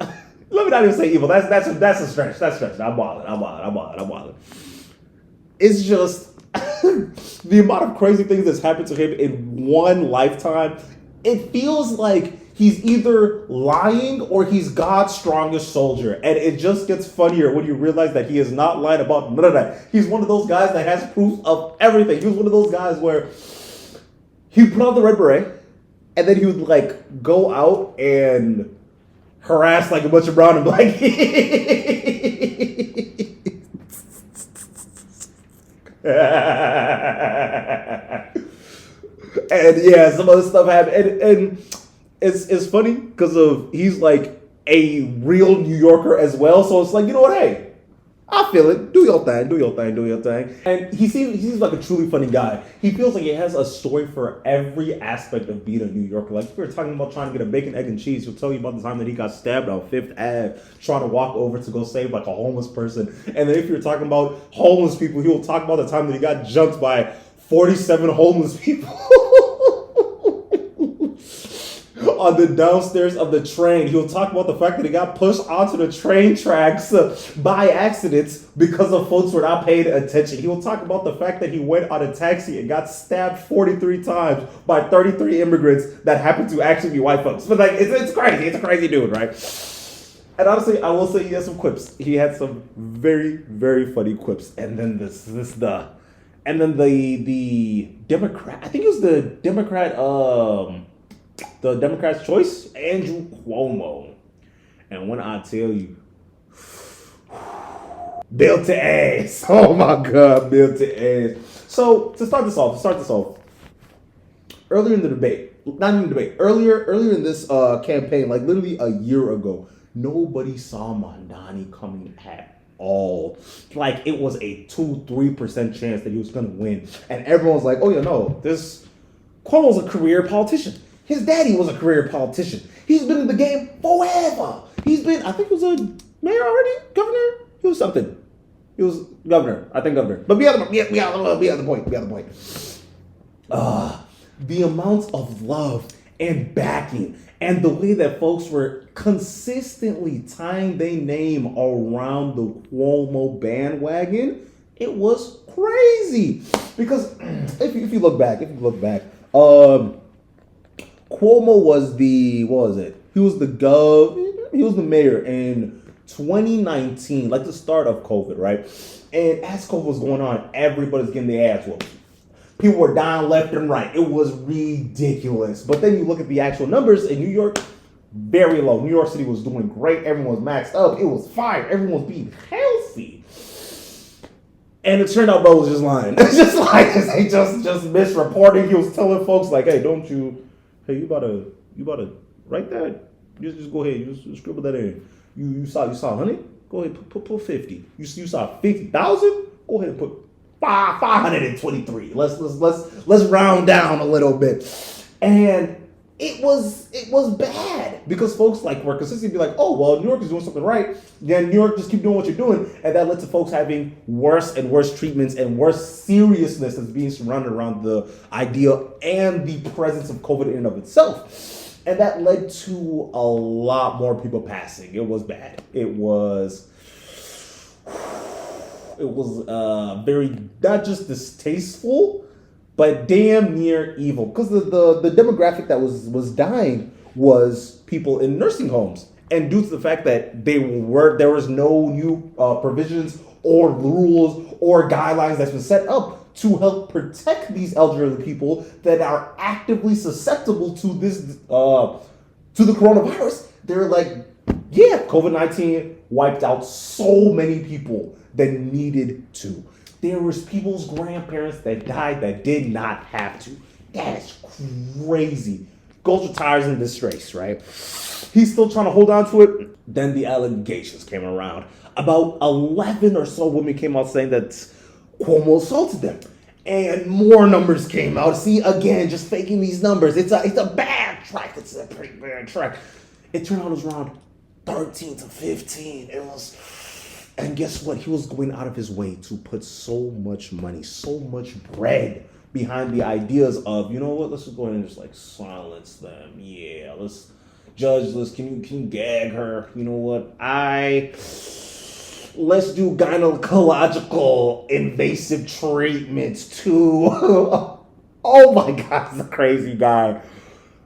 Speaker 1: let me not even say evil. That's a stretch. I'm bothered. It's just the amount of crazy things that's happened to him in one lifetime. It feels like he's either lying or he's God's strongest soldier. And it just gets funnier when you realize that he is not lying about none of that. He's one of those guys that has proof of everything. He was one of those guys where he would put on the red beret and then he would like go out and harass like a bunch of brown and black. And yeah, some other stuff happened. And it's funny because of he's like a real New Yorker as well. So it's like, you know what, hey, I feel it. Do your thing, do your thing, do your thing. And he seems like a truly funny guy. He feels like he has a story for every aspect of being a New Yorker. Like if we were talking about trying to get a bacon, egg, and cheese, he'll tell you about the time that he got stabbed on Fifth Ave trying to walk over to go save like a homeless person. And then if you're talking about homeless people, he will talk about the time that he got jumped by 47 homeless people. On the downstairs of the train. He'll talk about the fact that he got pushed onto the train tracks by accident because of folks were not paying attention. He'll talk about the fact that he went on a taxi and got stabbed 43 times by 33 immigrants that happened to actually be white folks. But like, it's crazy. It's a crazy dude, right? And honestly, I will say he has some quips. He had some very, very funny quips. And then the Democrat, I think it was the Democrat's choice, Andrew Cuomo. And when I tell you, built to ass. Oh my God, built to ass. So to start this off, earlier in the debate, not even the debate, earlier in this campaign, like literally a year ago, nobody saw Mondani coming at all. Like it was a 2-3% chance that he was gonna win. And everyone's like, oh yeah, no, this Cuomo's a career politician. His daddy was a career politician. He's been in the game forever. He's been, I think he was a mayor already, governor. He was something. He was governor. I think governor. But we have the point. The amount of love and backing and the way that folks were consistently tying their name around the Cuomo bandwagon, it was crazy. Because if you look back, Cuomo was he was the mayor in 2019, like the start of COVID, right? And as COVID was going on, everybody's getting their ass whooped. People were dying left and right. It was ridiculous. But then you look at the actual numbers in New York, very low. New York City was doing great. Everyone was maxed up. It was fire. Everyone was being healthy. And it turned out bro was just lying. It's just like they just misreporting. He was telling folks like, hey, you about to write that? Just go ahead. You just scribble that in. You saw 100? Go ahead, put 50. You saw 50,000? Go ahead and put 523. Let's round down a little bit. And it was bad because folks like were consistently be like, oh well, New York is doing something right. Then New York just keep doing what you're doing, and that led to folks having worse and worse treatments and worse seriousness that's being surrounded around the idea and the presence of COVID in and of itself, and that led to a lot more people passing. It was bad. It was very not just distasteful, but damn near evil, because the demographic that was dying was people in nursing homes, and due to the fact that there was no new provisions or rules or guidelines that's been set up to help protect these elderly people that are actively susceptible to this to the coronavirus. They're like, yeah, COVID-19 wiped out so many people that needed to. There was people's grandparents that died that did not have to. That is crazy. Goes retires in disgrace, right? He's still trying to hold on to it. Then the allegations came around. About 11 or so women came out saying that Cuomo assaulted them. And more numbers came out. See, again, just faking these numbers. It's a bad track. It's a pretty bad track. It turned out it was around 13 to 15. It was... And guess what? He was going out of his way to put so much money, so much bread behind the ideas of, you know what, let's just go ahead and just like silence them. Yeah, let's can you gag her? You know what? Let's do gynecological invasive treatments too. Oh my God, he's a crazy guy.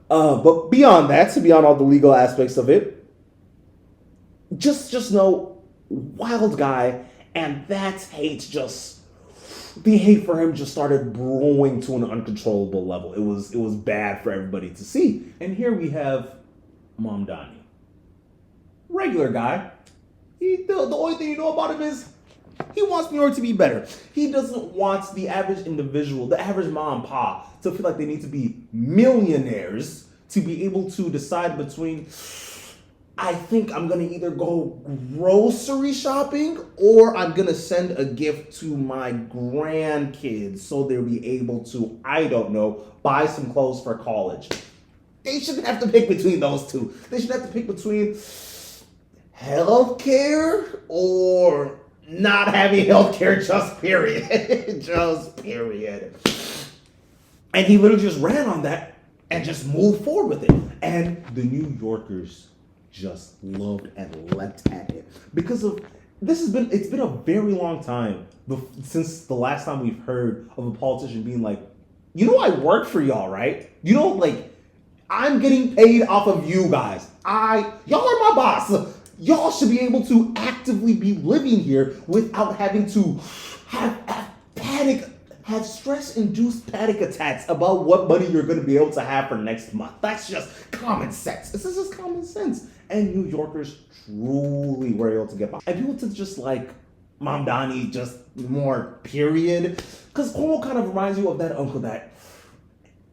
Speaker 1: But beyond that, beyond all the legal aspects of it, just know, wild guy, and the hate for him just started brewing to an uncontrollable level. It was bad for everybody to see. And here we have Mamdani, regular guy. The only thing you know about him is He wants New York to be better. He doesn't want the average individual, the average mom and pop, to feel like they need to be millionaires to be able to decide between, I think I'm going to either go grocery shopping or I'm going to send a gift to my grandkids so they'll be able to, I don't know, buy some clothes for college. They shouldn't have to pick between those two. They should have to pick between healthcare or not having healthcare, just period. Just period. And he literally just ran on that and just moved forward with it. And the New Yorkers just loved and leapt at it. Because of it's been a very long time since the last time we've heard of a politician being like, you know, I work for y'all, right? You know, like, I'm getting paid off of you guys. Y'all are my boss. Y'all should be able to actively be living here without having to have stress-induced panic attacks about what money you're going to be able to have for next month. That's just common sense. This is just common sense. And New Yorkers truly were able to get by. And people to just like Mamdani, just more period. Because Cuomo kind of reminds you of that uncle that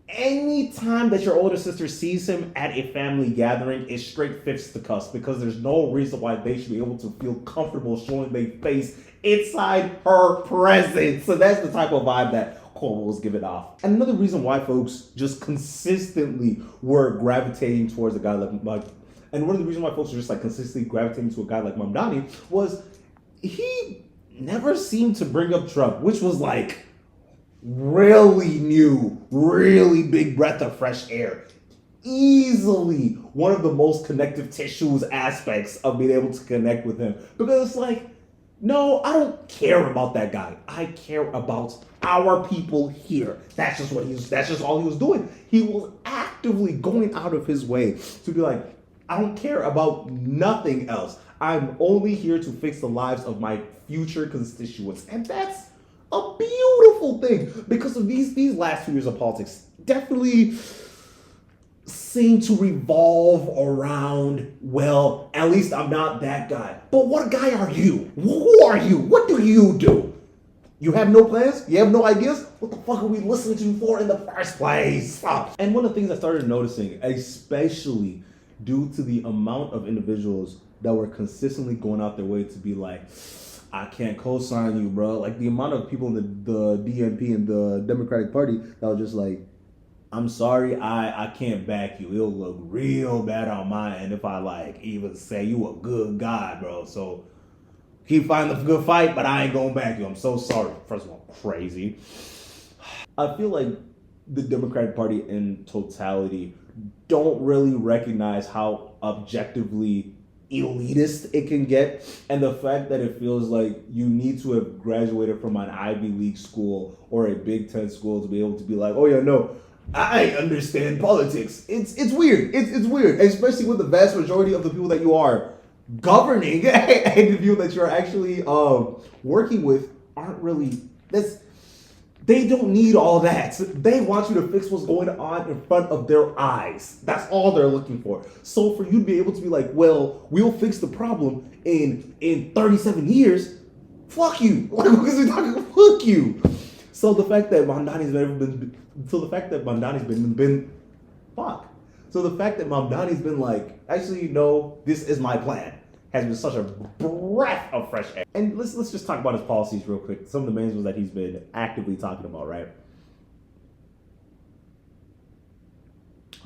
Speaker 1: anytime that your older sister sees him at a family gathering, it's straight fisticuffs because there's no reason why they should be able to feel comfortable showing their face inside her presence. So that's the type of vibe that Cuomo was giving off. And another reason why folks just consistently were gravitating towards a guy like and one of the reasons why folks were just like consistently gravitating to a guy like Mamdani was he never seemed to bring up Trump, which was like really new, really big breath of fresh air. Easily one of the most connective tissues aspects of being able to connect with him. Because it's like, no, I don't care about that guy. I care about our people here. That's just all he was doing. He was actively going out of his way to be like, I don't care about nothing else. I'm only here to fix the lives of my future constituents. And that's a beautiful thing, because of these last few years of politics definitely seem to revolve around, well, at least I'm not that guy. But what guy are you? Who are you? What do you do? You have no plans? You have no ideas? What the fuck are we listening to you for in the first place? And one of the things I started noticing, especially due to the amount of individuals that were consistently going out their way to be like, I can't co-sign you, bro. Like the amount of people in the DNP and the Democratic Party that were just like, I'm sorry, I can't back you. It'll look real bad on my end if I like even say you a good guy, bro. So keep fighting the good fight, but I ain't gonna back you. I'm so sorry. First of all, crazy. I feel like the Democratic Party in totality don't really recognize how objectively elitist it can get, and the fact that it feels like you need to have graduated from an Ivy League school or a Big Ten school to be able to be like, oh yeah, no, I understand politics. It's weird. It's weird, especially with the vast majority of the people that you are governing and the people that you're actually working with aren't really they don't need all that. They want you to fix what's going on in front of their eyes. That's all they're looking for. So for you to be able to be like, well, we'll fix the problem in 37 years, fuck you. Like, because we're talking, fuck you. So the fact that Mamdani's been like, actually, no, this is my plan, has been such a breath of fresh air. And let's just talk about his policies real quick. Some of the main ones that he's been actively talking about, right?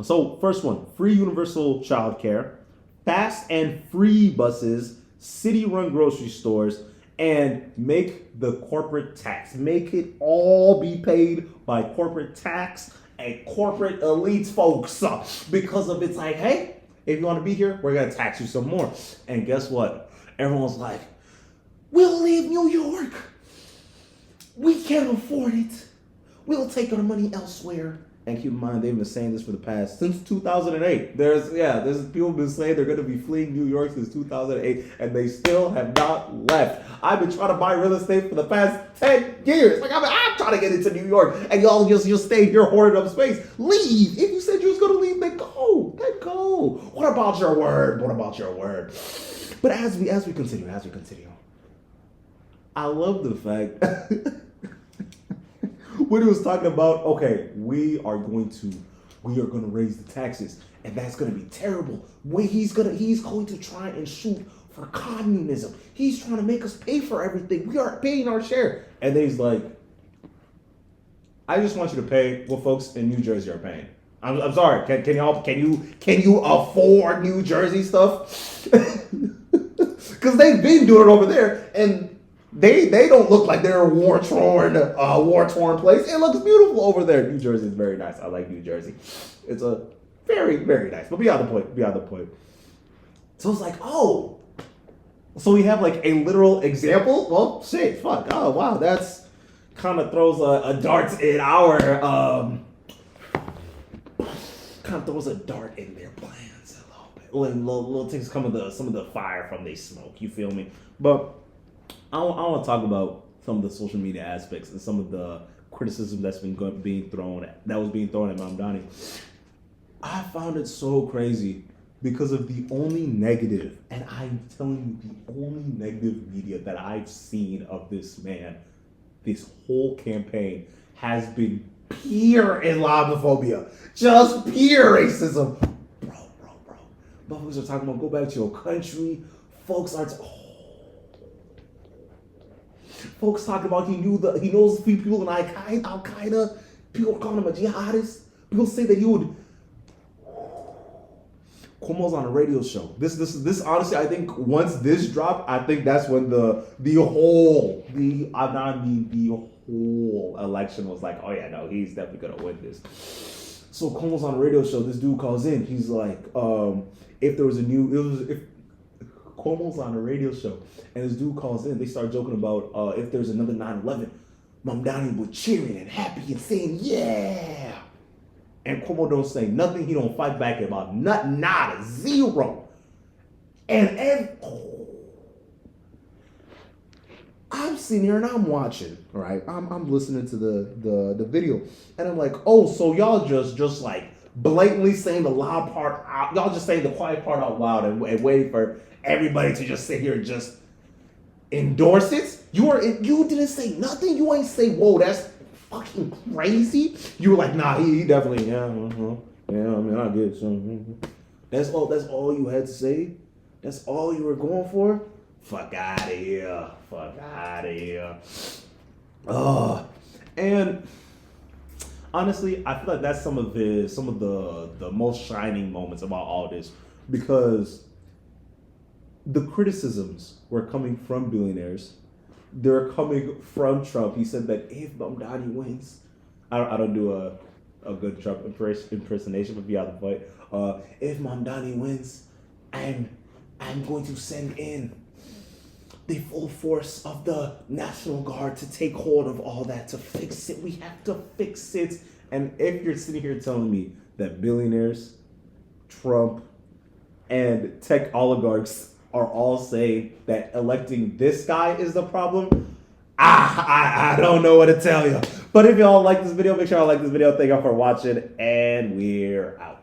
Speaker 1: So first one, free universal childcare, fast and free buses, city-run grocery stores, and make the corporate tax. Make it all be paid by corporate tax and corporate elites, folks. Because of it's like, hey, if you want to be here, we're going to tax you some more. And guess what? Everyone's like, we'll leave New York. We can't afford it. We'll take our money elsewhere. And keep in mind, they've been saying this for the past, since 2008. There's people been saying they're going to be fleeing New York since 2008, and they still have not left. I've been trying to buy real estate for the past 10 years. Like, I'm trying to get into New York, and y'all just stay here hoarding up space. Leave. If you said you was going to leave, then go. Then go. What about your word? What about your word? But as we continue, I love the fact when he was talking about, okay, we are going to raise the taxes, and that's gonna be terrible. He's going to try and shoot for communism. He's trying to make us pay for everything. We are paying our share. And then he's like, I just want you to pay what folks in New Jersey are paying. I'm sorry. Can you afford New Jersey stuff? Because they've been doing it over there, and they don't look like they're a war torn place. It looks beautiful over there. New Jersey is very nice. I like New Jersey. It's a very, very nice. But beyond the point. So it's like, oh, so we have like a literal example. Well, shit, fuck. Oh wow, that's kind of throws a dart in our kind of throws a dart in their plans a little bit. Little things some of the fire from they smoke. You feel me? But I want to talk about some of the social media aspects and some of the criticism that was being thrown at Mamdani. I found it so crazy because of the only negative, and I'm telling you, the only negative media that I've seen of this man, this whole campaign, has been pure Islamophobia. Just pure racism. Bro. Motherfuckers are talking about go back to your country. Folks talking about he knows a few people in Al Qaeda. People are calling him a jihadist. People say that he would. Cuomo's on a radio show. This honestly, I think once this dropped, I think that's when the whole election was like, oh yeah, no, he's definitely gonna win this. So Cuomo's on a radio show. This dude calls in. He's like, if Cuomo's on a radio show, and this dude calls in, they start joking about if there's another 9/11, Mamdani would cheering and happy and saying, yeah. And Cuomo don't say nothing. He don't fight back about nothing, nada, zero. And I'm sitting here and I'm watching, right? I'm listening to the video, and I'm like, oh, so y'all just like blatantly saying the loud part out. Y'all just saying the quiet part out loud and waiting for everybody to just sit here and just endorse it. You didn't say nothing. You ain't say, whoa, that's fucking crazy. You were like, nah, he definitely, yeah, I mean, I get some. That's all you had to say. That's all you were going for. Fuck out of here. And honestly, I feel like that's some of the most shining moments about all this, because the criticisms were coming from billionaires. They're coming from Trump. He said that if Mamdani wins, I don't do a good Trump impersonation, but beyond the point. If Mamdani wins, I'm going to send in the full force of the National Guard to take hold of all that, to fix it. We have to fix it. And if you're sitting here telling me that billionaires, Trump, and tech oligarchs are all saying that electing this guy is the problem, I don't know what to tell you. But if y'all like this video, make sure y'all like this video. Thank y'all for watching, and we're out.